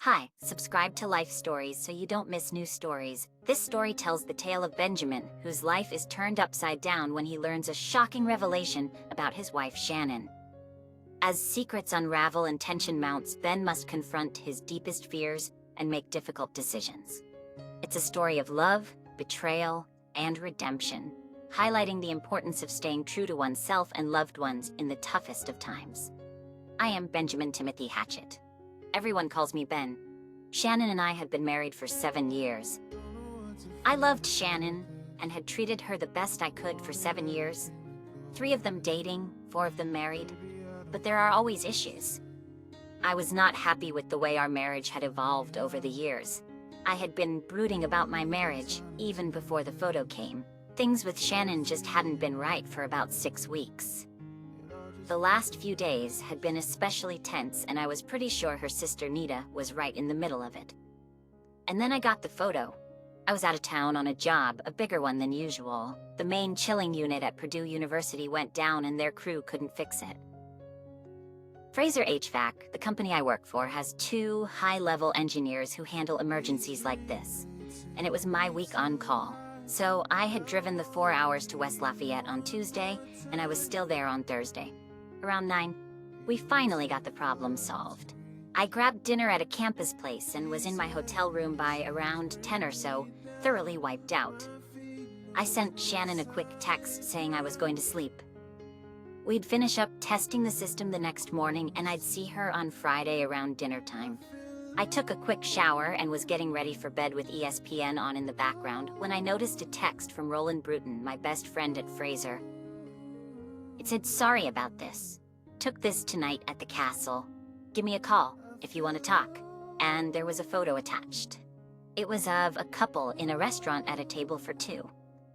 Hi, subscribe to Life Stories so you don't miss new stories. This story tells the tale of Benjamin, whose life is turned upside down when he learns a shocking revelation about his wife Shannon. As secrets unravel and tension mounts, Ben must confront his deepest fears and make difficult decisions. It's a story of love, betrayal, and redemption, highlighting the importance of staying true to oneself and loved ones in the toughest of times. I am Benjamin Timothy Hatchett. Everyone calls me Ben. Shannon and I had been married for 7 years. I loved Shannon and had treated her the best I could for 7 years. 3 of them dating, 4 of them married. But there are always issues. I was not happy with the way our marriage had evolved over the years. I had been brooding about my marriage even before the photo came. Things with Shannon just hadn't been right for about 6 weeks. The last few days had been especially tense, and I was pretty sure her sister Nita was right in the middle of it. And then I got the photo. I was out of town on a job, a bigger one than usual. The main chilling unit at Purdue University went down and their crew couldn't fix it. Fraser HVAC, the company I work for, has 2 high-level engineers who handle emergencies like this. And it was my week on call. So I had driven the 4 hours to West Lafayette on Tuesday, and I was still there on Thursday. Around 9, we finally got the problem solved. I grabbed dinner at a campus place and was in my hotel room by around 10 or so, thoroughly wiped out. I sent Shannon a quick text saying I was going to sleep. We'd finish up testing the system the next morning, and I'd see her on Friday around dinner time. I took a quick shower and was getting ready for bed with ESPN on in the background when I noticed a text from Roland Bruton, my best friend at Fraser. It said, "Sorry about this. Took this tonight at the castle. Give me a call if you want to talk." And there was a photo attached. It was of a couple in a restaurant at a table for 2.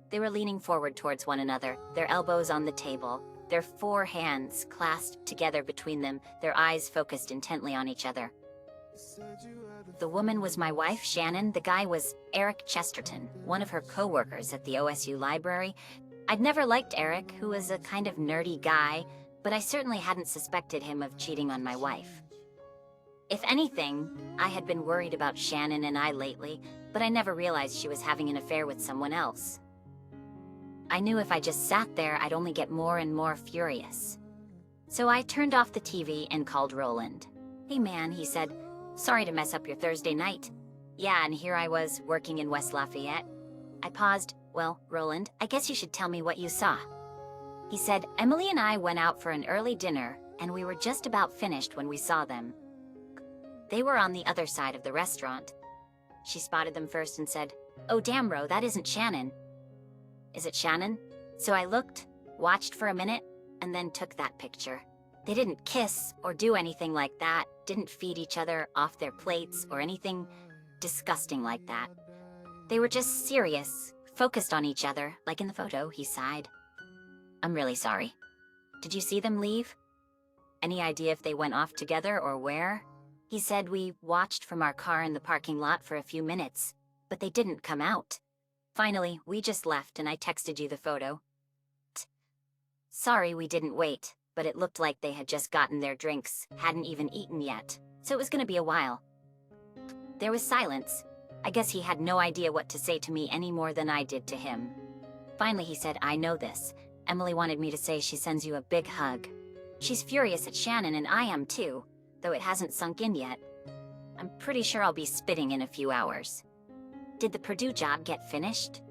They were leaning forward towards one another, their elbows on the table, their 4 hands clasped together between them, their eyes focused intently on each other. The woman was my wife, Shannon. The guy was Eric Chesterton, one of her co-workers at the OSU library. I'd never liked Eric, who was a kind of nerdy guy, but I certainly hadn't suspected him of cheating on my wife. If anything, I had been worried about Shannon and I lately, but I never realized she was having an affair with someone else. I knew if I just sat there, I'd only get more and more furious. So I turned off the TV and called Roland. "Hey man," he said, "sorry to mess up your Thursday night." Yeah, and here I was, working in West Lafayette. I paused. "Well, Roland, I guess you should tell me what you saw." He said, "Emily and I went out for an early dinner, and we were just about finished when we saw them. They were on the other side of the restaurant." She spotted them first and said, "Oh damn, Ro, that isn't Shannon." "Is it Shannon?" So I looked, watched for a minute, and then took that picture. They didn't kiss or do anything like that, didn't feed each other off their plates or anything disgusting like that. They were just serious, focused on each other, like in the photo." He sighed. "I'm really sorry. Did you see them leave? Any idea if they went off together or where?" He said, "We watched from our car in the parking lot for a few minutes, but they didn't come out. Finally, we just left and I texted you the photo. Sorry we didn't wait, but it looked like they had just gotten their drinks, hadn't even eaten yet, so it was gonna be a while." There was silence. I guess he had no idea what to say to me any more than I did to him. Finally he said, "I know this. Emily wanted me to say she sends you a big hug. She's furious at Shannon, and I am too, though it hasn't sunk in yet. I'm pretty sure I'll be spitting in a few hours. Did the Purdue job get finished?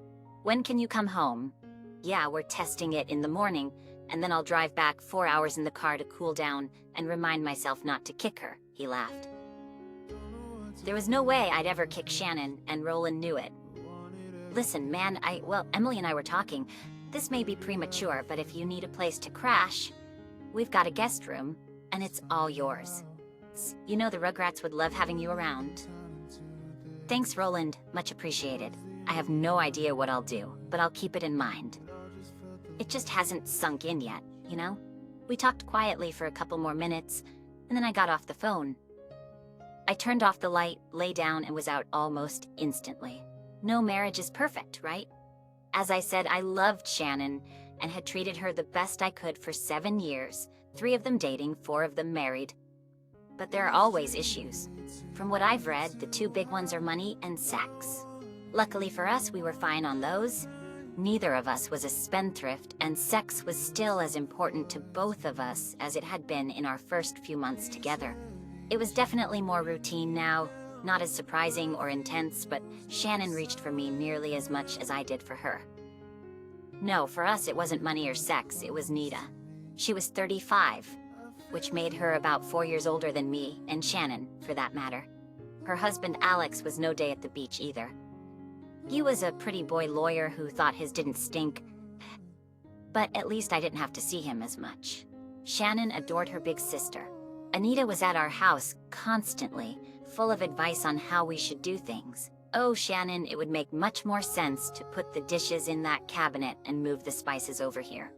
When can you come home? Yeah, we're testing it in the morning, and then I'll drive back 4 hours in the car to cool down and remind myself not to kick her." He laughed. There was no way I'd ever kick Shannon, and Roland knew it. "Listen, man, Emily and I were talking. This may be premature, but if you need a place to crash, we've got a guest room, and it's all yours. You know the Rugrats would love having you around." "Thanks, Roland. Much appreciated. I have no idea what I'll do, but I'll keep it in mind. It just hasn't sunk in yet, you know?" We talked quietly for a couple more minutes, and then I got off the phone. I turned off the light, lay down, and was out almost instantly. No marriage is perfect, right? As I said, I loved Shannon and had treated her the best I could for 7 years, 3 of them dating, 4 of them married. but there are always issues. From what I've read, the two big ones are money and sex. Luckily for us, we were fine on those. Neither of us was a spendthrift, and sex was still as important to both of us as it had been in our first few months together. It was definitely more routine now, not as surprising or intense, but Shannon reached for me nearly as much as I did for her. No, for us it wasn't money or sex, it was Nita. She was 35, which made her about 4 years older than me, and Shannon, for that matter. Her husband Alex was no day at the beach either. He was a pretty boy lawyer who thought his didn't stink, but at least I didn't have to see him as much. Shannon adored her big sister. Anita was at our house constantly, full of advice on how we should do things. Oh, Shannon, it would make much more sense to put the dishes in that cabinet and move the spices over here.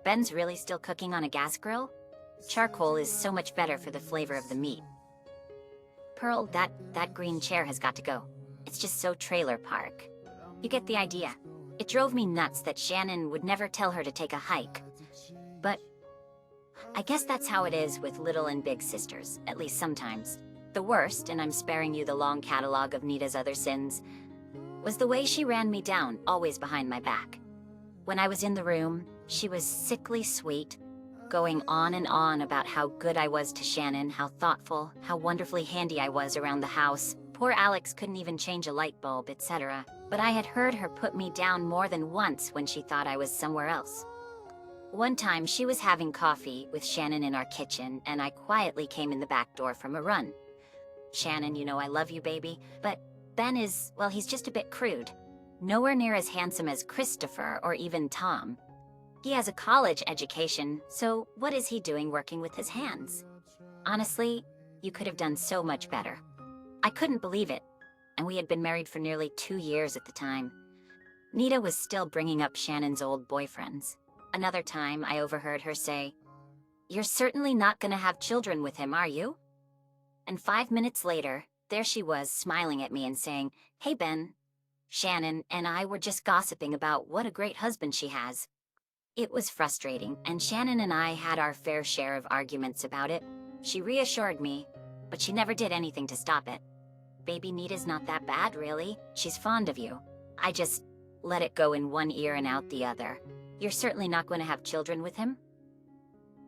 Ben's really still cooking on a gas grill? Charcoal is so much better for the flavor of the meat. Pearl, that green chair has got to go. It's just so trailer park. You get the idea. It drove me nuts that Shannon would never tell her to take a hike. But I guess that's how it is with little and big sisters, at least sometimes. The worst, and I'm sparing you the long catalog of Nita's other sins, was the way she ran me down, always behind my back. When I was in the room, she was sickly sweet, going on and on about how good I was to Shannon, how thoughtful, how wonderfully handy I was around the house. Poor Alex couldn't even change a light bulb, etc. But I had heard her put me down more than once when she thought I was somewhere else. One time, she was having coffee with Shannon in our kitchen, and I quietly came in the back door from a run. Shannon, you know I love you, baby, but Ben is, well, he's just a bit crude. Nowhere near as handsome as Christopher or even Tom. He has a college education, so what is he doing working with his hands? Honestly, you could have done so much better. I couldn't believe it, and we had been married for nearly 2 years at the time. Nita was still bringing up Shannon's old boyfriends. Another time, I overheard her say, "You're certainly not gonna have children with him, are you?" And 5 minutes later, there she was smiling at me and saying, "Hey Ben, Shannon and I were just gossiping about what a great husband she has." It was frustrating, and Shannon and I had our fair share of arguments about it. She reassured me, but she never did anything to stop it. "Baby Nita's not that bad, really. She's fond of you." I just let it go in one ear and out the other. "You're certainly not going to have children with him?"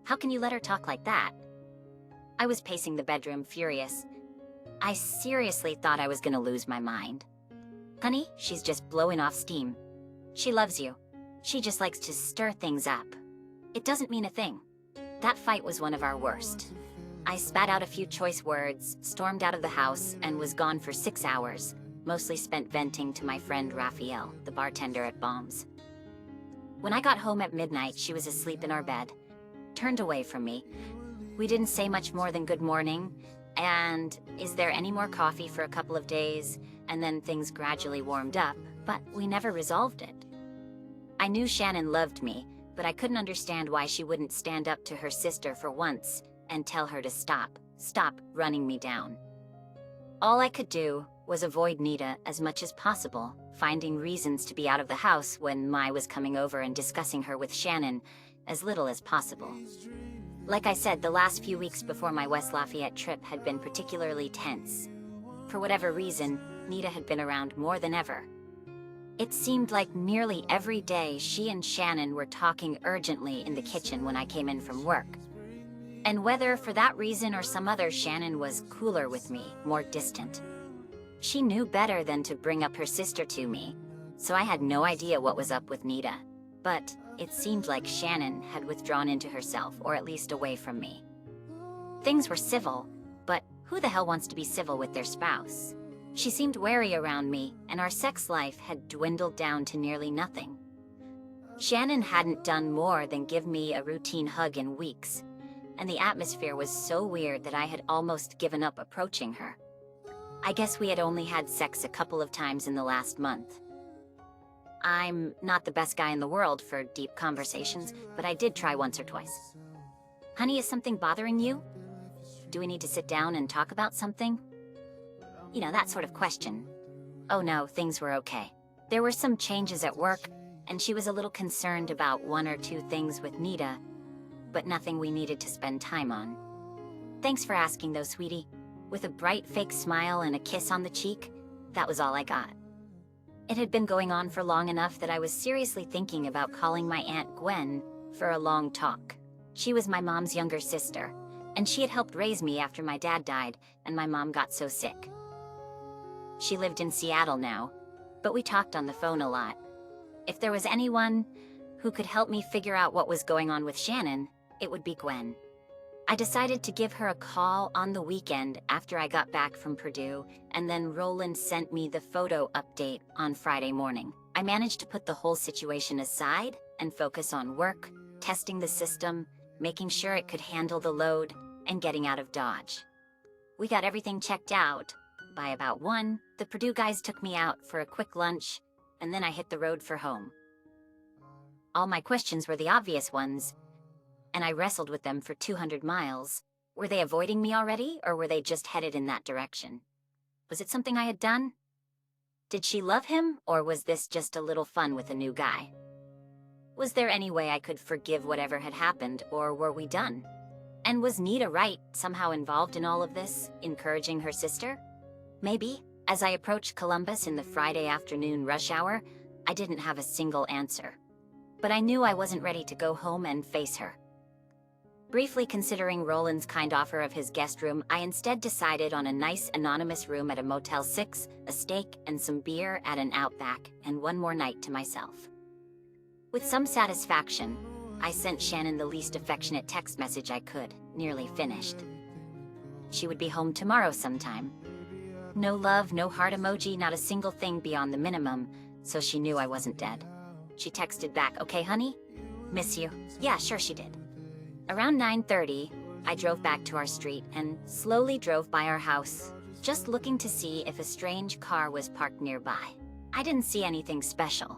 How can you let her talk like that? I was pacing the bedroom, furious. I seriously thought I was going to lose my mind. "Honey, she's just blowing off steam. She loves you. She just likes to stir things up. It doesn't mean a thing." That fight was one of our worst. I spat out a few choice words, stormed out of the house, and was gone for 6 hours, mostly spent venting to my friend Raphael, the bartender at Bombs. When I got home at midnight, she was asleep in our bed, turned away from me. We didn't say much more than good morning, and is there any more coffee for a couple of days, and then things gradually warmed up, but we never resolved it. I knew Shannon loved me, but I couldn't understand why she wouldn't stand up to her sister for once and tell her to stop running me down. All I could do was avoid Nita as much as possible, finding reasons to be out of the house when Mai was coming over and discussing her with Shannon as little as possible. Like I said, the last few weeks before my West Lafayette trip had been particularly tense. For whatever reason, Nita had been around more than ever. It seemed like nearly every day she and Shannon were talking urgently in the kitchen when I came in from work. And whether for that reason or some other, Shannon was cooler with me, more distant. She knew better than to bring up her sister to me, so I had no idea what was up with Nita. But it seemed like Shannon had withdrawn into herself, or at least away from me. Things were civil, but who the hell wants to be civil with their spouse? She seemed wary around me, and our sex life had dwindled down to nearly nothing. Shannon hadn't done more than give me a routine hug in weeks, and the atmosphere was so weird that I had almost given up approaching her. I guess we had only had sex a couple of times in the last month. I'm not the best guy in the world for deep conversations, but I did try once or twice. "Honey, is something bothering you? Do we need to sit down and talk about something?" You know, that sort of question. Oh no, things were okay. There were some changes at work, and she was a little concerned about 1 or 2 things with Nita, but nothing we needed to spend time on. Thanks for asking though, sweetie. With a bright fake smile and a kiss on the cheek, that was all I got. It had been going on for long enough that I was seriously thinking about calling my Aunt Gwen for a long talk. She was my mom's younger sister, and she had helped raise me after my dad died and my mom got so sick. She lived in Seattle now, but we talked on the phone a lot. If there was anyone who could help me figure out what was going on with Shannon, it would be Gwen. I decided to give her a call on the weekend after I got back from Purdue, and then Roland sent me the photo update on Friday morning. I managed to put the whole situation aside and focus on work, testing the system, making sure it could handle the load, and getting out of Dodge. We got everything checked out. By about 1, the Purdue guys took me out for a quick lunch, and then I hit the road for home. All my questions were the obvious ones, and I wrestled with them for 200 miles. Were they avoiding me already, or were they just headed in that direction? Was it something I had done? Did she love him, or was this just a little fun with a new guy? Was there any way I could forgive whatever had happened, or were we done? And was Nita Wright somehow involved in all of this, encouraging her sister? Maybe. As I approached Columbus in the Friday afternoon rush hour, I didn't have a single answer. But I knew I wasn't ready to go home and face her. Briefly considering Roland's kind offer of his guest room, I instead decided on a nice anonymous room at a Motel 6, a steak and some beer at an Outback, and one more night to myself. With some satisfaction, I sent Shannon the least affectionate text message I could, nearly finished. She would be home tomorrow sometime. No love, no heart emoji, not a single thing beyond the minimum, so she knew I wasn't dead. She texted back, "Okay, honey? Miss you." Yeah, sure she did. Around 9:30, I drove back to our street and slowly drove by our house, just looking to see if a strange car was parked nearby. I didn't see anything special.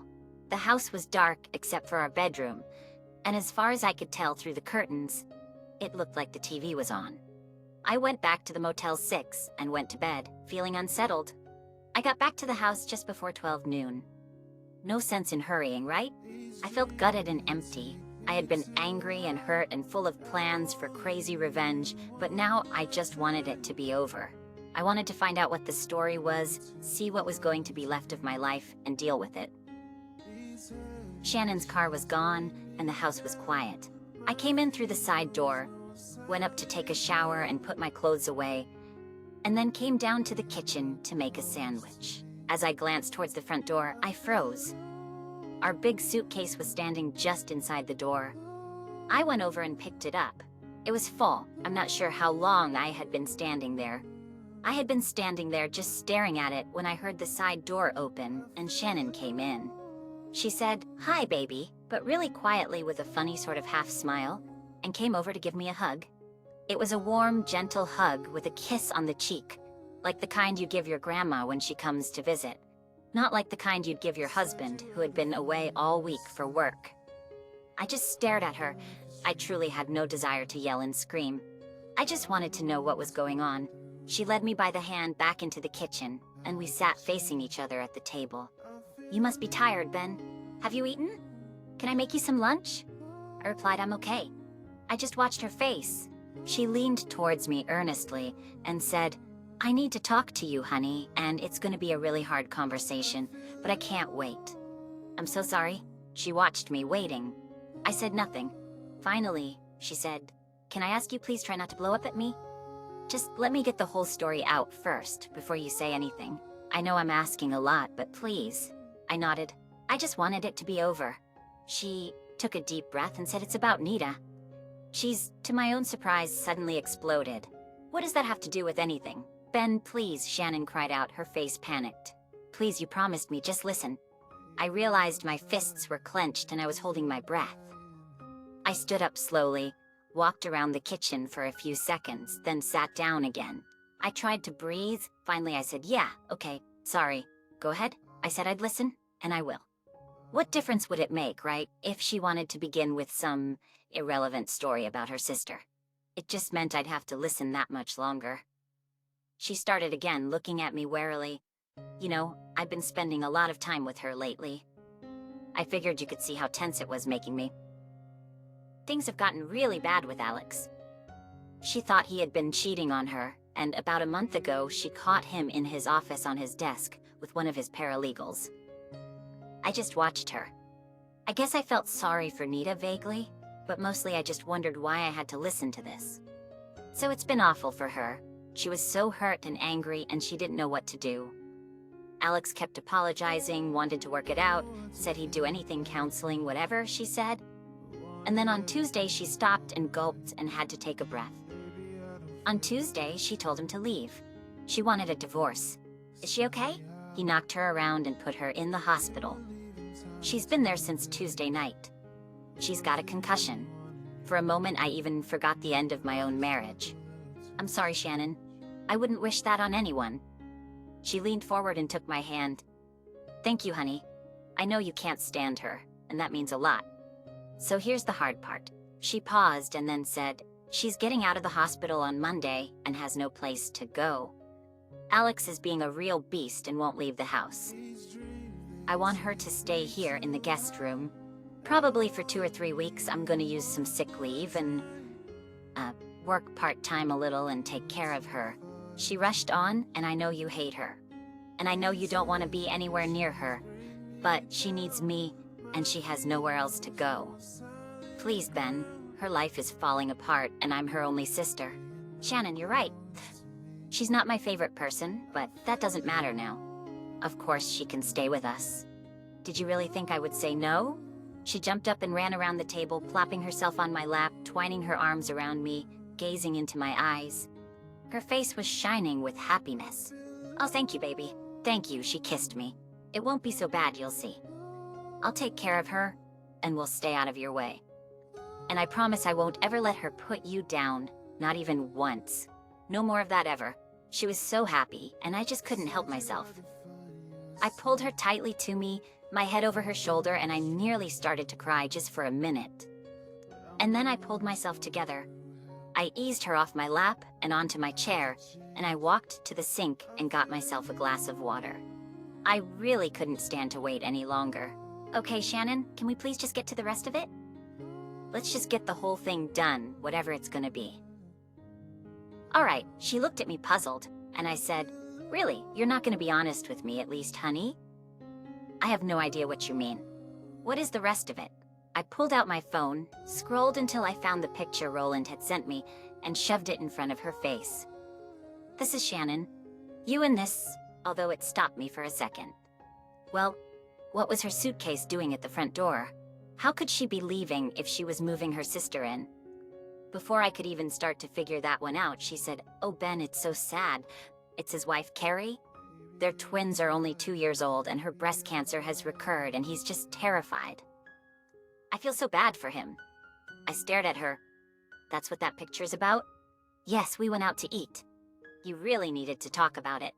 The house was dark except for our bedroom, and as far as I could tell through the curtains, it looked like the TV was on. I went back to the Motel 6 and went to bed, feeling unsettled. I got back to the house just before 12 noon. No sense in hurrying, right? I felt gutted and empty. I had been angry and hurt and full of plans for crazy revenge, but now I just wanted it to be over. I wanted to find out what the story was, see what was going to be left of my life, and deal with it. Shannon's car was gone, and the house was quiet. I came in through the side door, went up to take a shower and put my clothes away, and then came down to the kitchen to make a sandwich. As I glanced towards the front door, I froze. Our big suitcase was standing just inside the door. I went over and picked it up. It was full. I'm not sure how long I had been standing there. I had been standing there just staring at it when I heard the side door open and Shannon came in. She said, "Hi, baby," but really quietly with a funny sort of half smile, and came over to give me a hug. It was a warm, gentle hug with a kiss on the cheek, like the kind you give your grandma when she comes to visit. Not like the kind you'd give your husband, who had been away all week for work. I just stared at her. I truly had no desire to yell and scream. I just wanted to know what was going on. She led me by the hand back into the kitchen, and we sat facing each other at the table. "You must be tired, Ben. Have you eaten? Can I make you some lunch?" I replied, "I'm okay." I just watched her face. She leaned towards me earnestly and said, "I need to talk to you, honey, and it's going to be a really hard conversation, but I can't wait." "I'm so sorry." She watched me, waiting. I said nothing. Finally, she said, "Can I ask you please try not to blow up at me? Just let me get the whole story out first, before you say anything. I know I'm asking a lot, but please." I nodded. I just wanted it to be over. She took a deep breath and said, "It's about Nita." She's, to my own surprise, suddenly exploded. "What does that have to do with anything?" "Ben, please," Shannon cried out, her face panicked. "Please, you promised me, just listen." I realized my fists were clenched and I was holding my breath. I stood up slowly, walked around the kitchen for a few seconds, then sat down again. I tried to breathe. Finally, I said, "Yeah, okay, sorry. Go ahead." I said I'd listen, and I will. What difference would it make, right, if she wanted to begin with some irrelevant story about her sister? It just meant I'd have to listen that much longer. She started again, looking at me warily. "You know, I've been spending a lot of time with her lately." I figured you could see how tense it was making me. "Things have gotten really bad with Alex." She thought he had been cheating on her, and about a month ago, she caught him in his office on his desk with one of his paralegals. I just watched her. I guess I felt sorry for Nita vaguely, but mostly I just wondered why I had to listen to this. So it's been awful for her. She was so hurt and angry, and she didn't know what to do. Alex kept apologizing, wanted to work it out, said he'd do anything, counseling, whatever, she said. And then on Tuesday, she stopped and gulped and had to take a breath. On Tuesday, she told him to leave. She wanted a divorce. Is she okay? He knocked her around and put her in the hospital. She's been there since Tuesday night. She's got a concussion. For a moment, I even forgot the end of my own marriage. I'm sorry, Shannon. I wouldn't wish that on anyone. She leaned forward and took my hand. Thank you, honey. I know you can't stand her, and that means a lot. So here's the hard part. She paused and then said, she's getting out of the hospital on Monday and has no place to go. Alex is being a real beast and won't leave the house. I want her to stay here in the guest room. Probably for 2 or 3 weeks. I'm going to use some sick leave and work part-time a little and take care of her. She rushed on, and I know you hate her. And I know you don't want to be anywhere near her. But she needs me, and she has nowhere else to go. Please, Ben. Her life is falling apart, and I'm her only sister. Shannon, you're right. She's not my favorite person, but that doesn't matter now. Of course she can stay with us. Did you really think I would say no? She jumped up and ran around the table, plopping herself on my lap, twining her arms around me, gazing into my eyes. Her face was shining with happiness. Oh, thank you, baby. Thank you, she kissed me. It won't be so bad, you'll see. I'll take care of her, and we'll stay out of your way. And I promise I won't ever let her put you down, not even once. No more of that ever. She was so happy, and I just couldn't help myself. I pulled her tightly to me, my head over her shoulder, and I nearly started to cry just for a minute. And then I pulled myself together. I eased her off my lap and onto my chair, and I walked to the sink and got myself a glass of water. I really couldn't stand to wait any longer. Okay, Shannon, can we please just get to the rest of it? Let's just get the whole thing done, whatever it's gonna be. All right, she looked at me puzzled, and I said, really, you're not gonna be honest with me at least, honey? I have no idea what you mean. What is the rest of it? I pulled out my phone, scrolled until I found the picture Roland had sent me, and shoved it in front of her face. This is Shannon. You and this, although it stopped me for a second. Well, what was her suitcase doing at the front door? How could she be leaving if she was moving her sister in? Before I could even start to figure that one out, she said, "Oh, Ben, it's so sad. It's his wife, Carrie. Their twins are only 2 years old, and her breast cancer has recurred, and he's just terrified." I feel so bad for him. I stared at her. That's what that picture's about? Yes, we went out to eat. You really needed to talk about it.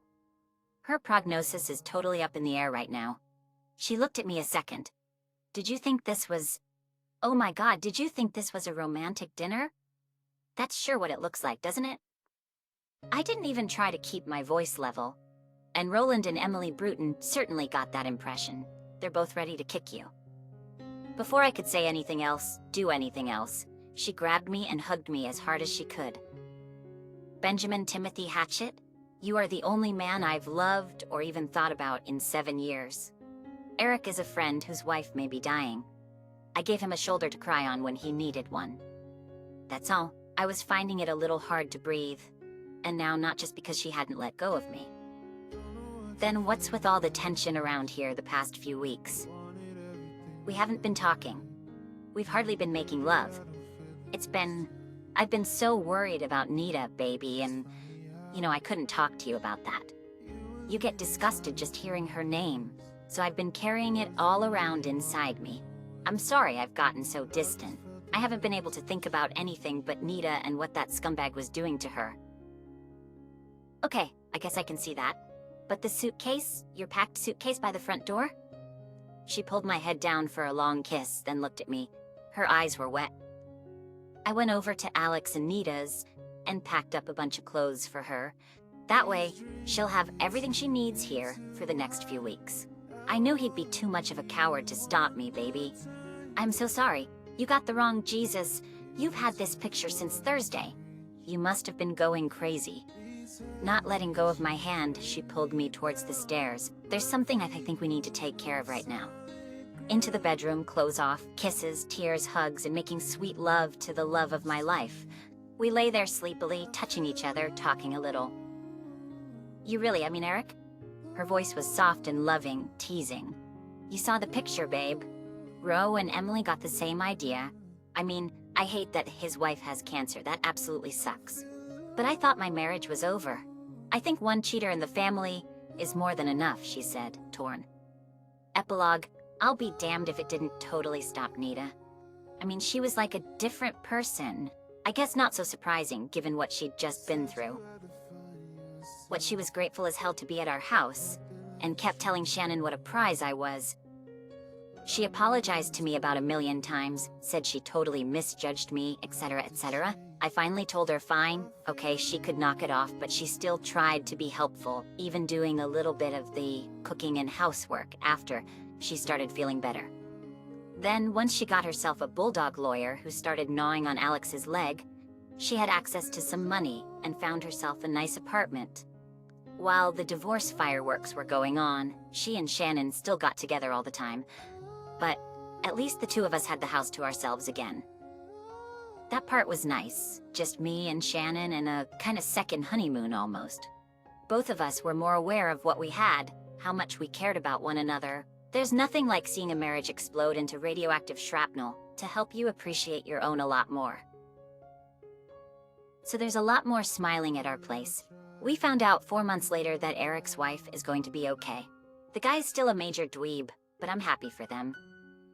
Her prognosis is totally up in the air right now. She looked at me a second. Did you think this was... Oh my God, did you think this was a romantic dinner? That's sure what it looks like, doesn't it? I didn't even try to keep my voice level. And Roland and Emily Bruton certainly got that impression. They're both ready to kick you. Before I could say anything else, do anything else, she grabbed me and hugged me as hard as she could. Benjamin Timothy Hatchett, you are the only man I've loved or even thought about in 7 years. Eric is a friend whose wife may be dying. I gave him a shoulder to cry on when he needed one. That's all. I was finding it a little hard to breathe. And now not just because she hadn't let go of me. Then what's with all the tension around here the past few weeks? We haven't been talking. We've hardly been making love. I've been so worried about Nita, baby, and, I couldn't talk to you about that. You get disgusted just hearing her name, so I've been carrying it all around inside me. I'm sorry I've gotten so distant. I haven't been able to think about anything but Nita and what that scumbag was doing to her. Okay, I guess I can see that. But the suitcase, your packed suitcase by the front door? She pulled my head down for a long kiss, then looked at me. Her eyes were wet. I went over to Alex and Nita's and packed up a bunch of clothes for her. That way, she'll have everything she needs here for the next few weeks. I knew he'd be too much of a coward to stop me, baby. I'm so sorry. You got the wrong Jesus. You've had this picture since Thursday. You must have been going crazy." Not letting go of my hand, she pulled me towards the stairs. "There's something I think we need to take care of right now." Into the bedroom, clothes off, kisses, tears, hugs, and making sweet love to the love of my life. We lay there sleepily, touching each other, talking a little. Eric?" Her voice was soft and loving, teasing. "You saw the picture, babe. Ro and Emily got the same idea. I hate that his wife has cancer. That absolutely sucks. But I thought my marriage was over. I think one cheater in the family is more than enough," she said, torn. Epilogue: I'll be damned if it didn't totally stop Nita. She was like a different person. I guess not so surprising, given what she'd just been through. What she was grateful as hell to be at our house, and kept telling Shannon what a prize I was. She apologized to me about 1,000,000 times, said she totally misjudged me, etc., etc. I finally told her fine, okay, she could knock it off, but she still tried to be helpful, even doing a little bit of the cooking and housework after she started feeling better. Then, once she got herself a bulldog lawyer who started gnawing on Alex's leg, she had access to some money and found herself a nice apartment. While the divorce fireworks were going on, she and Shannon still got together all the time. But at least the two of us had the house to ourselves again. That part was nice, just me and Shannon and a kind of second honeymoon almost. Both of us were more aware of what we had, how much we cared about one another. There's nothing like seeing a marriage explode into radioactive shrapnel to help you appreciate your own a lot more. So there's a lot more smiling at our place. We found out 4 months later that Eric's wife is going to be okay. The guy's still a major dweeb, but I'm happy for them.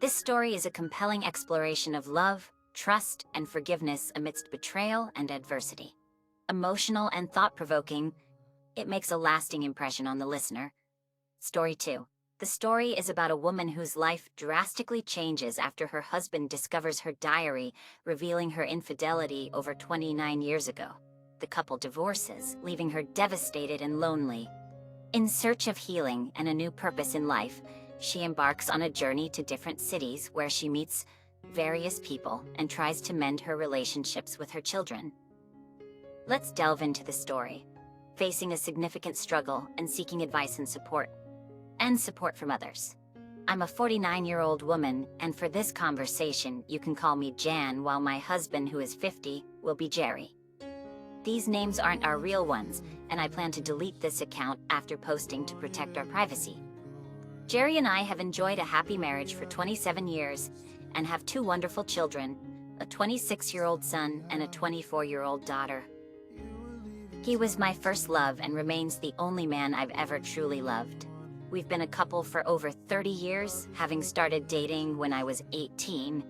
This story is a compelling exploration of love, trust, and forgiveness amidst betrayal and adversity. Emotional and thought-provoking, it makes a lasting impression on the listener. Story 2. The story is about a woman whose life drastically changes after her husband discovers her diary, revealing her infidelity over 29 years ago. The couple divorces, leaving her devastated and lonely. In search of healing and a new purpose in life, she embarks on a journey to different cities where she meets various people and tries to mend her relationships with her children. Let's delve into the story. Facing a significant struggle and seeking advice and support from others. I'm a 49-year-old woman, and for this conversation, you can call me Jan, while my husband, who is 50, will be Jerry. These names aren't our real ones, and I plan to delete this account after posting to protect our privacy. Jerry and I have enjoyed a happy marriage for 27 years and have 2 wonderful children, a 26-year-old son and a 24-year-old daughter. He was my first love and remains the only man I've ever truly loved. We've been a couple for over 30 years, having started dating when I was 18.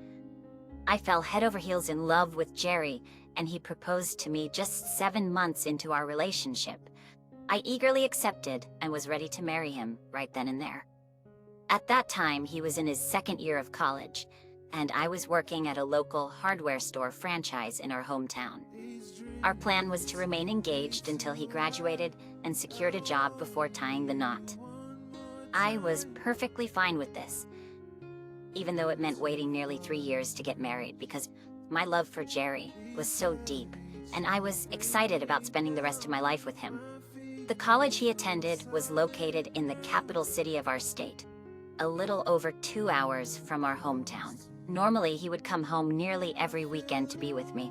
I fell head over heels in love with Jerry, and he proposed to me just 7 months into our relationship. I eagerly accepted and was ready to marry him right then and there. At that time, he was in his 2nd year of college, and I was working at a local hardware store franchise in our hometown. Our plan was to remain engaged until he graduated and secured a job before tying the knot. I was perfectly fine with this, even though it meant waiting nearly 3 years to get married, because my love for Jerry was so deep, and I was excited about spending the rest of my life with him. The college he attended was located in the capital city of our state, a little over 2 hours from our hometown. Normally, he would come home nearly every weekend to be with me.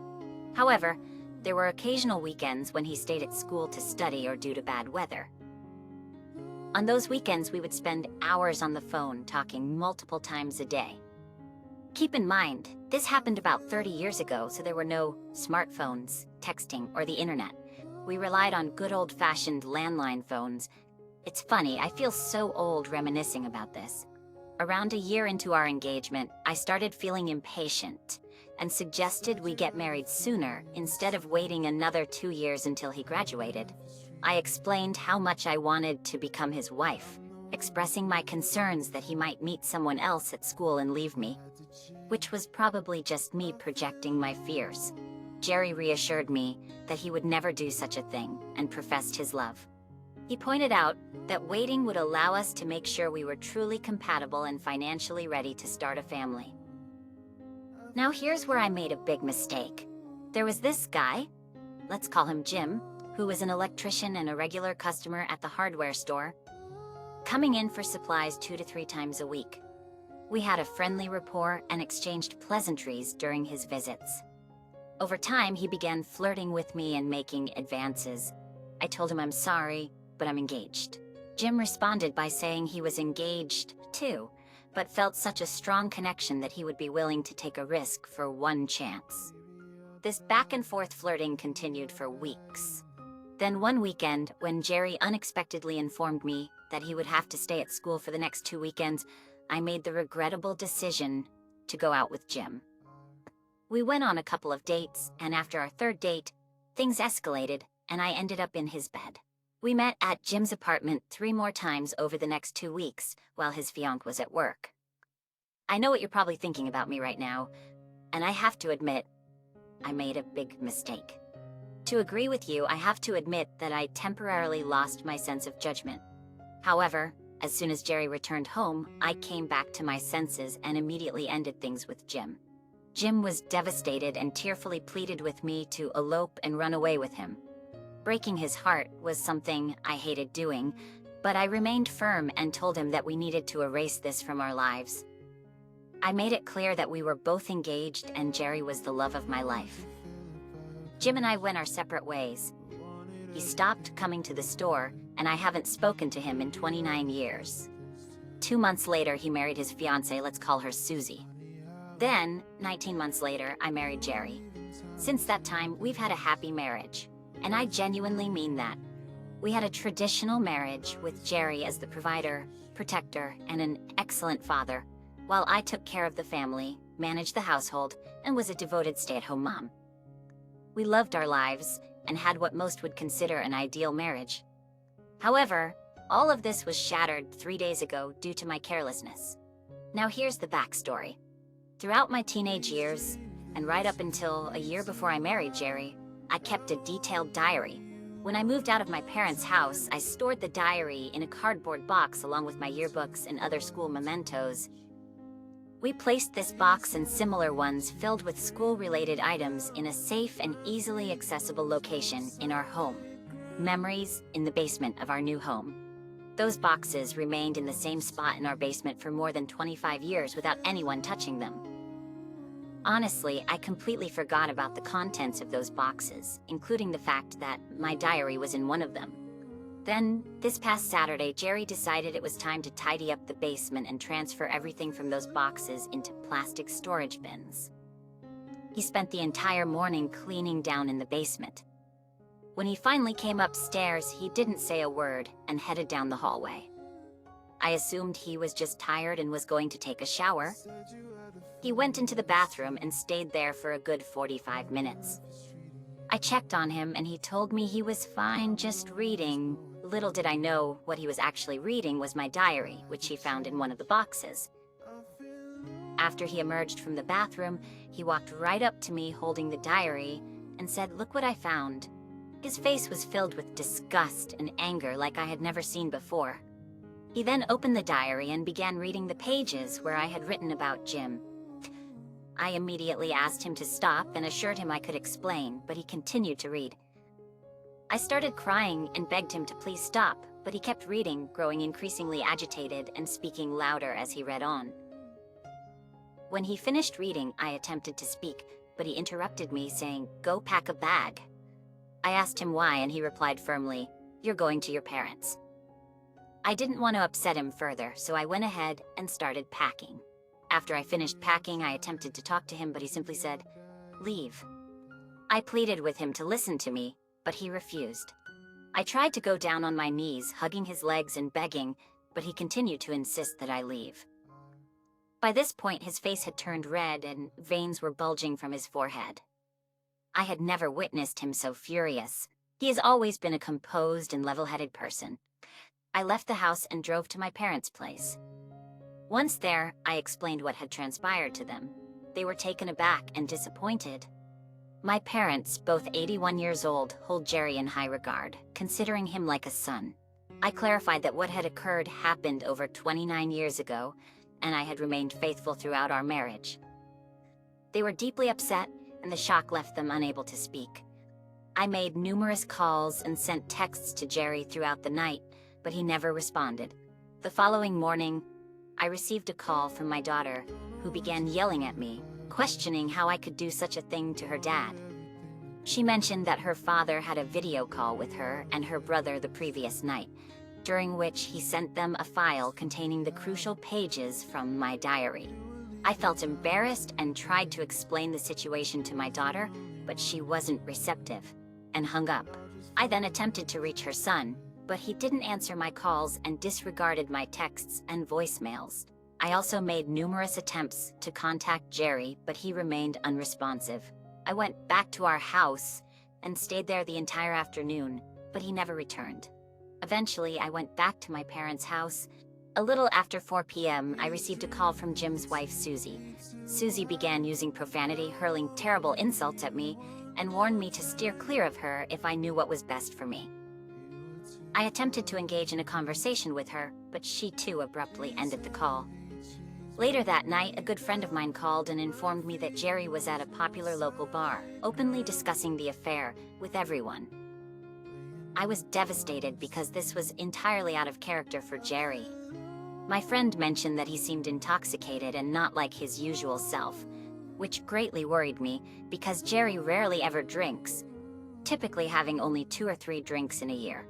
However, there were occasional weekends when he stayed at school to study or due to bad weather. On those weekends, we would spend hours on the phone talking multiple times a day. Keep in mind, this happened about 30 years ago, so there were no smartphones, texting, or the internet. We relied on good old-fashioned landline phones. It's funny, I feel so old reminiscing about this. Around a year into our engagement, I started feeling impatient and suggested we get married sooner instead of waiting another 2 years until he graduated. I explained how much I wanted to become his wife, expressing my concerns that he might meet someone else at school and leave me, which was probably just me projecting my fears. Jerry reassured me that he would never do such a thing and professed his love. He pointed out that waiting would allow us to make sure we were truly compatible and financially ready to start a family. Now here's where I made a big mistake. There was this guy, let's call him Jim, who was an electrician and a regular customer at the hardware store, coming in for supplies 2 to 3 times a week. We had a friendly rapport and exchanged pleasantries during his visits. Over time, he began flirting with me and making advances. I told him I'm sorry, but I'm engaged. Jim responded by saying he was engaged too, but felt such a strong connection that he would be willing to take a risk for one chance. This back and forth flirting continued for weeks. Then one weekend, when Jerry unexpectedly informed me that he would have to stay at school for the next 2 weekends, I made the regrettable decision to go out with Jim. We went on a couple of dates, and after our 3rd date, things escalated, and I ended up in his bed. We met at Jim's apartment 3 more times over the next 2 weeks, while his fiancée was at work. I know what you're probably thinking about me right now, and I have to admit, I made a big mistake. To agree with you, I have to admit that I temporarily lost my sense of judgment. However, as soon as Jerry returned home, I came back to my senses and immediately ended things with Jim. Jim was devastated and tearfully pleaded with me to elope and run away with him. Breaking his heart was something I hated doing, but I remained firm and told him that we needed to erase this from our lives. I made it clear that we were both engaged and Jerry was the love of my life. Jim and I went our separate ways. He stopped coming to the store, and I haven't spoken to him in 29 years. 2 months later, he married his fiancée, let's call her Susie. Then, 19 months later, I married Jerry. Since that time, we've had a happy marriage. And I genuinely mean that. We had a traditional marriage with Jerry as the provider, protector, and an excellent father, while I took care of the family, managed the household, and was a devoted stay-at-home mom. We loved our lives and had what most would consider an ideal marriage. However, all of this was shattered 3 days ago due to my carelessness. Now here's the backstory. Throughout my teenage years, and right up until a year before I married Jerry, I kept a detailed diary. When I moved out of my parents' house, I stored the diary in a cardboard box along with my yearbooks and other school mementos. We placed this box and similar ones filled with school-related items in a safe and easily accessible location in our home. Memories in the basement of our new home. Those boxes remained in the same spot in our basement for more than 25 years without anyone touching them. Honestly, I completely forgot about the contents of those boxes, including the fact that my diary was in one of them. Then, this past Saturday, Jerry decided it was time to tidy up the basement and transfer everything from those boxes into plastic storage bins. He spent the entire morning cleaning down in the basement. When he finally came upstairs, he didn't say a word and headed down the hallway. I assumed he was just tired and was going to take a shower. He went into the bathroom and stayed there for a good 45 minutes. I checked on him and he told me he was fine just reading. Little did I know what he was actually reading was my diary, which he found in one of the boxes. After he emerged from the bathroom, he walked right up to me holding the diary and said, "Look what I found." His face was filled with disgust and anger like I had never seen before. He then opened the diary and began reading the pages where I had written about Jim. I immediately asked him to stop and assured him I could explain, but he continued to read. I started crying and begged him to please stop, but he kept reading, growing increasingly agitated and speaking louder as he read on. When he finished reading, I attempted to speak, but he interrupted me, saying, "Go pack a bag." I asked him why, and he replied firmly, "You're going to your parents." I didn't want to upset him further, so I went ahead and started packing. After I finished packing, I attempted to talk to him, but he simply said, "Leave." I pleaded with him to listen to me, but he refused. I tried to go down on my knees, hugging his legs and begging, but he continued to insist that I leave. By this point, his face had turned red and veins were bulging from his forehead. I had never witnessed him so furious. He has always been a composed and level-headed person. I left the house and drove to my parents' place. Once there, I explained what had transpired to them. They were taken aback and disappointed. My parents, both 81 years old, hold Jerry in high regard, considering him like a son. I clarified that what had occurred happened over 29 years ago, and I had remained faithful throughout our marriage. They were deeply upset, and the shock left them unable to speak. I made numerous calls and sent texts to Jerry throughout the night, but he never responded. The following morning, I received a call from my daughter, who began yelling at me, questioning how I could do such a thing to her dad. She mentioned that her father had a video call with her and her brother the previous night, during which he sent them a file containing the crucial pages from my diary. I felt embarrassed and tried to explain the situation to my daughter, but she wasn't receptive and hung up. I then attempted to reach her son, but he didn't answer my calls and disregarded my texts and voicemails. I also made numerous attempts to contact Jerry, but he remained unresponsive. I went back to our house and stayed there the entire afternoon, but he never returned. Eventually, I went back to my parents' house. A little after 4 p.m., I received a call from Jim's wife, Susie. Susie began using profanity, hurling terrible insults at me, and warned me to steer clear of her if I knew what was best for me. I attempted to engage in a conversation with her, but she too abruptly ended the call. Later that night, a good friend of mine called and informed me that Jerry was at a popular local bar, openly discussing the affair with everyone. I was devastated because this was entirely out of character for Jerry. My friend mentioned that he seemed intoxicated and not like his usual self, which greatly worried me because Jerry rarely ever drinks, typically having only 2 or 3 drinks in a year.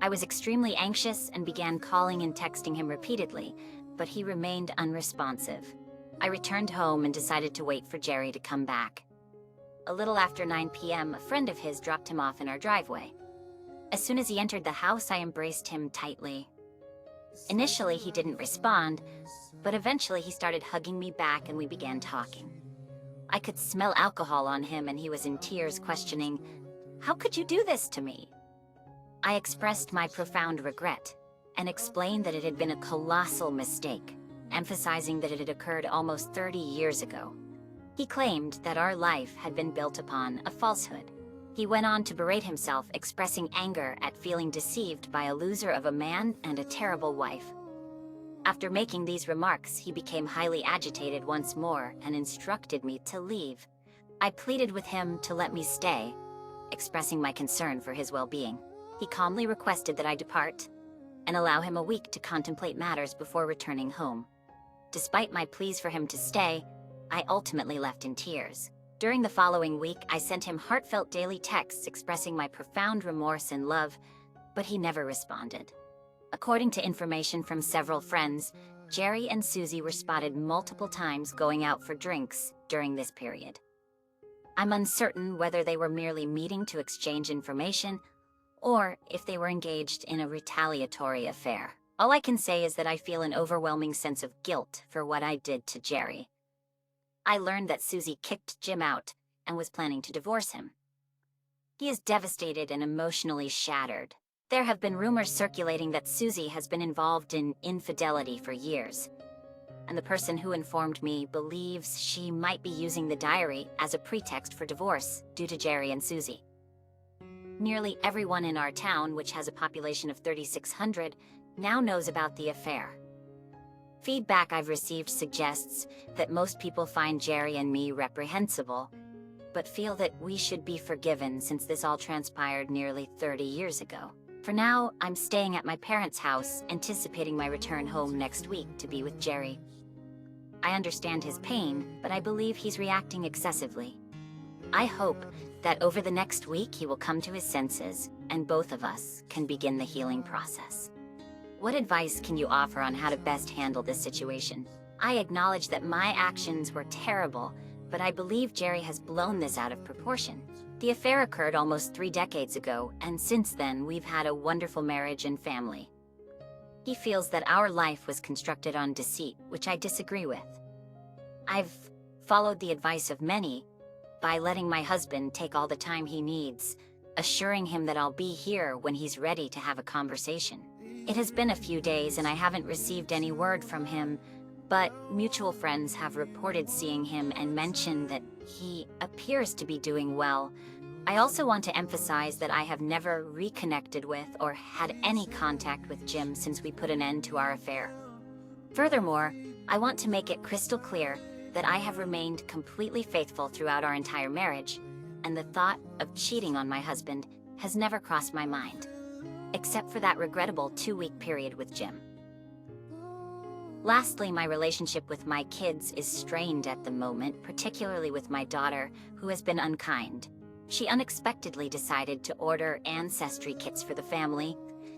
I was extremely anxious and began calling and texting him repeatedly, but he remained unresponsive. I returned home and decided to wait for Jerry to come back. A little after 9 p.m., a friend of his dropped him off in our driveway. As soon as he entered the house, I embraced him tightly. Initially, he didn't respond, but eventually he started hugging me back and we began talking. I could smell alcohol on him and he was in tears, questioning, "How could you do this to me?" I expressed my profound regret and explained that it had been a colossal mistake, emphasizing that it had occurred almost 30 years ago. He claimed that our life had been built upon a falsehood. He went on to berate himself, expressing anger at feeling deceived by a loser of a man and a terrible wife. After making these remarks, he became highly agitated once more and instructed me to leave. I pleaded with him to let me stay, expressing my concern for his well-being. He calmly requested that I depart and allow him a week to contemplate matters before returning home. Despite my pleas for him to stay, I ultimately left in tears. During the following week, I sent him heartfelt daily texts expressing my profound remorse and love, but he never responded. According to information from several friends, Jerry and Susie were spotted multiple times going out for drinks during this period. I'm uncertain whether they were merely meeting to exchange information or if they were engaged in a retaliatory affair. All I can say is that I feel an overwhelming sense of guilt for what I did to Jerry. I learned that Susie kicked Jim out and was planning to divorce him. He is devastated and emotionally shattered. There have been rumors circulating that Susie has been involved in infidelity for years, and the person who informed me believes she might be using the diary as a pretext for divorce due to Jerry and Susie. Nearly everyone in our town, which has a population of 3,600, now knows about the affair. Feedback I've received suggests that most people find Jerry and me reprehensible, but feel that we should be forgiven since this all transpired nearly 30 years ago. For now, I'm staying at my parents' house, anticipating my return home next week to be with Jerry. I understand his pain, but I believe he's reacting excessively. I hope that over the next week he will come to his senses, and both of us can begin the healing process. What advice can you offer on how to best handle this situation? I acknowledge that my actions were terrible, but I believe Jerry has blown this out of proportion. The affair occurred almost 3 decades ago, and since then we've had a wonderful marriage and family. He feels that our life was constructed on deceit, which I disagree with. I've followed the advice of many by letting my husband take all the time he needs, assuring him that I'll be here when he's ready to have a conversation. It has been a few days and I haven't received any word from him, but mutual friends have reported seeing him and mentioned that he appears to be doing well. I also want to emphasize that I have never reconnected with or had any contact with Jim since we put an end to our affair. Furthermore, I want to make it crystal clear that I have remained completely faithful throughout our entire marriage. and the thought of cheating on my husband has never crossed my mind, except for that regrettable 2-week period with Jim. Lastly, my relationship with my kids is strained at the moment, particularly with my daughter, who has been unkind. She unexpectedly decided to order ancestry kits for the family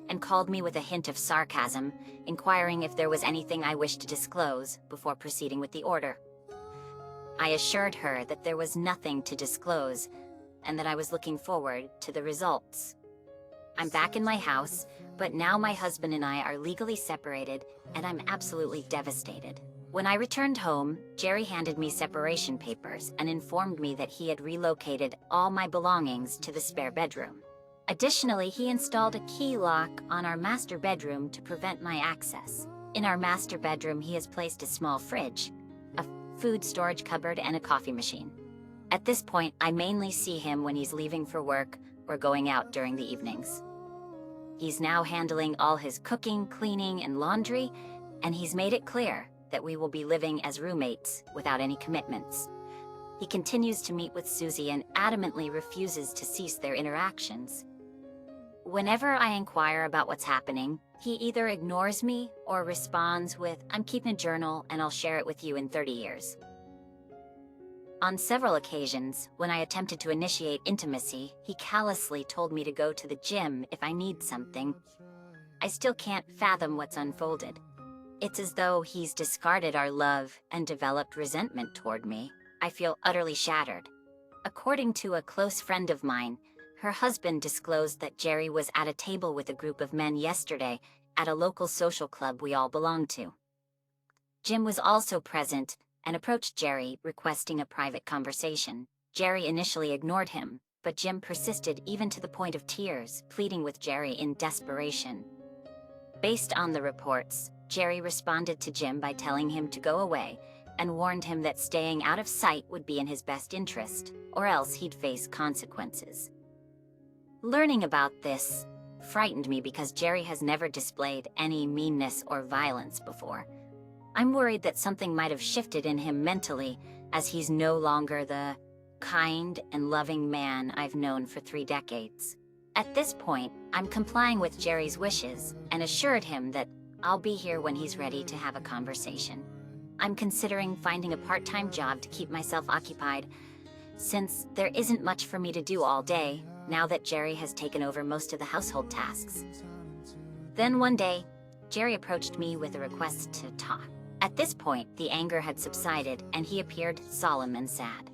and called me with a hint of sarcasm, inquiring if there was anything I wished to disclose before proceeding with the order. I assured her that there was nothing to disclose and that I was looking forward to the results. I'm back in my house, but now my husband and I are legally separated, and I'm absolutely devastated. When I returned home, Jerry handed me separation papers and informed me that he had relocated all my belongings to the spare bedroom. Additionally, he installed a key lock on our master bedroom to prevent my access. In our master bedroom, he has placed a small fridge, a food storage cupboard, and a coffee machine. At this point, I mainly see him when he's leaving for work or going out during the evenings. He's now handling all his cooking, cleaning, and laundry, and he's made it clear that we will be living as roommates without any commitments. He continues to meet with Susie and adamantly refuses to cease their interactions. Whenever I inquire about what's happening, he either ignores me or responds with, "I'm keeping a journal and I'll share it with you in 30 years. On several occasions, when I attempted to initiate intimacy, he callously told me to go to the gym if I need something. I still can't fathom what's unfolded. It's as though he's discarded our love and developed resentment toward me. I feel utterly shattered. According to a close friend of mine, her husband disclosed that Jerry was at a table with a group of men yesterday at a local social club we all belong to. Jim was also present and approached Jerry, requesting a private conversation. Jerry initially ignored him, but Jim persisted even to the point of tears, pleading with Jerry in desperation. Based on the reports, Jerry responded to Jim by telling him to go away and warned him that staying out of sight would be in his best interest, or else he'd face consequences. Learning about this frightened me because Jerry has never displayed any meanness or violence before. I'm worried that something might have shifted in him mentally, as he's no longer the kind and loving man I've known for 3 decades. At this point, I'm complying with Jerry's wishes and assured him that I'll be here when he's ready to have a conversation. I'm considering finding a part-time job to keep myself occupied, since there isn't much for me to do all day now that Jerry has taken over most of the household tasks. Then one day, Jerry approached me with a request to talk. At this point, the anger had subsided and he appeared solemn and sad.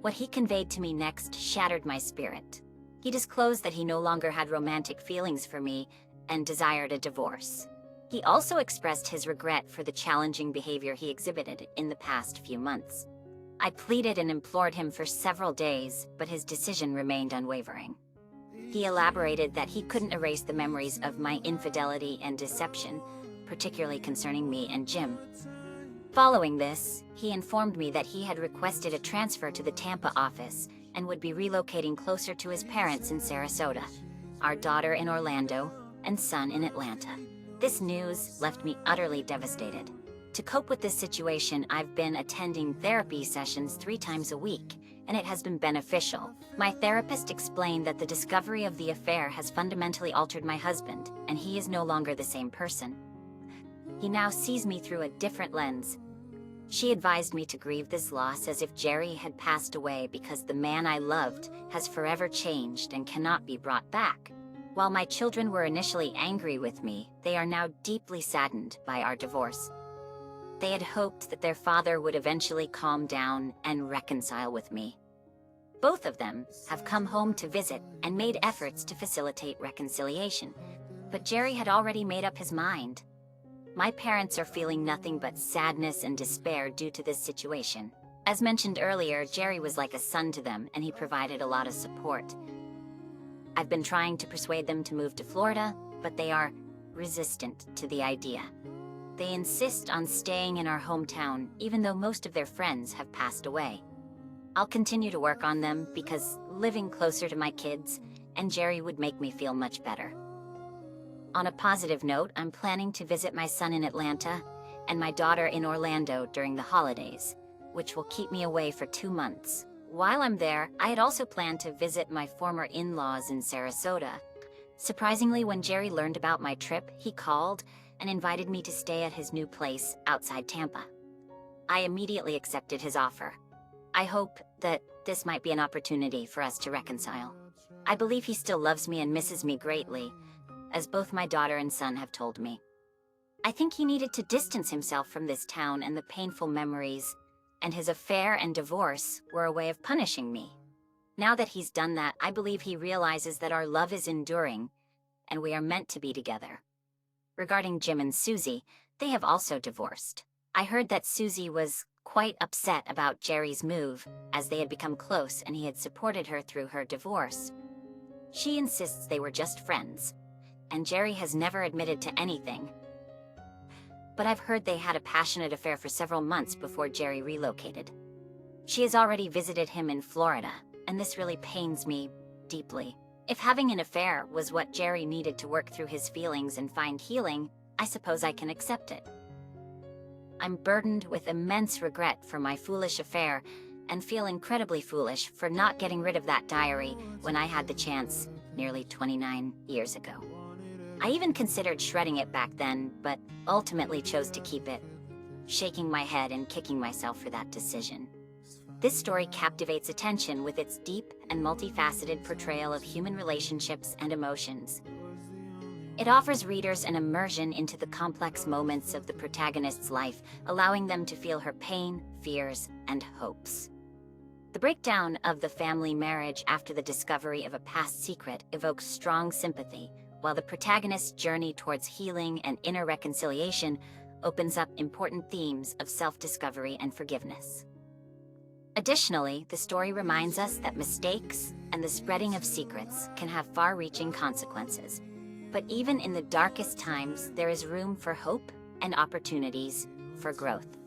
What he conveyed to me next shattered my spirit. He disclosed that he no longer had romantic feelings for me and desired a divorce. He also expressed his regret for the challenging behavior he exhibited in the past few months. I pleaded and implored him for several days, but his decision remained unwavering. He elaborated that he couldn't erase the memories of my infidelity and deception, particularly concerning me and Jim. Following this, he informed me that he had requested a transfer to the Tampa office and would be relocating closer to his parents in Sarasota, our daughter in Orlando, and son in Atlanta. This news left me utterly devastated. To cope with this situation, I've been attending therapy sessions 3 times a week, and it has been beneficial. My therapist explained that the discovery of the affair has fundamentally altered my husband, and he is no longer the same person. He now sees me through a different lens. She advised me to grieve this loss as if Jerry had passed away because the man I loved has forever changed and cannot be brought back. While my children were initially angry with me, they are now deeply saddened by our divorce. They had hoped that their father would eventually calm down and reconcile with me. Both of them have come home to visit and made efforts to facilitate reconciliation, but Jerry had already made up his mind. My parents are feeling nothing but sadness and despair due to this situation. As mentioned earlier, Jerry was like a son to them, and he provided a lot of support. I've been trying to persuade them to move to Florida, but they are resistant to the idea. They insist on staying in our hometown, even though most of their friends have passed away. I'll continue to work on them because living closer to my kids and Jerry would make me feel much better. On a positive note, I'm planning to visit my son in Atlanta and my daughter in Orlando during the holidays, which will keep me away for 2 months. While I'm there, I had also planned to visit my former in-laws in Sarasota. Surprisingly, when Jerry learned about my trip, he called and invited me to stay at his new place outside Tampa. I immediately accepted his offer. I hope that this might be an opportunity for us to reconcile. I believe he still loves me and misses me greatly, as both my daughter and son have told me. I think he needed to distance himself from this town and the painful memories, and his affair and divorce were a way of punishing me. Now that he's done that, I believe he realizes that our love is enduring, and we are meant to be together. Regarding Jim and Susie, they have also divorced. I heard that Susie was quite upset about Jerry's move, as they had become close and he had supported her through her divorce. She insists they were just friends, and Jerry has never admitted to anything. But I've heard they had a passionate affair for several months before Jerry relocated. She has already visited him in Florida, and this really pains me deeply. If having an affair was what Jerry needed to work through his feelings and find healing, I suppose I can accept it. I'm burdened with immense regret for my foolish affair and feel incredibly foolish for not getting rid of that diary when I had the chance nearly 29 years ago. I even considered shredding it back then, but ultimately chose to keep it, shaking my head and kicking myself for that decision. This story captivates attention with its deep and multifaceted portrayal of human relationships and emotions. It offers readers an immersion into the complex moments of the protagonist's life, allowing them to feel her pain, fears, and hopes. The breakdown of the family marriage after the discovery of a past secret evokes strong sympathy, while the protagonist's journey towards healing and inner reconciliation opens up important themes of self-discovery and forgiveness. Additionally, the story reminds us that mistakes and the spreading of secrets can have far-reaching consequences. But even in the darkest times, there is room for hope and opportunities for growth.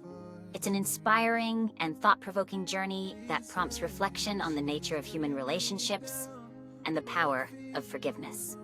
It's an inspiring and thought-provoking journey that prompts reflection on the nature of human relationships and the power of forgiveness.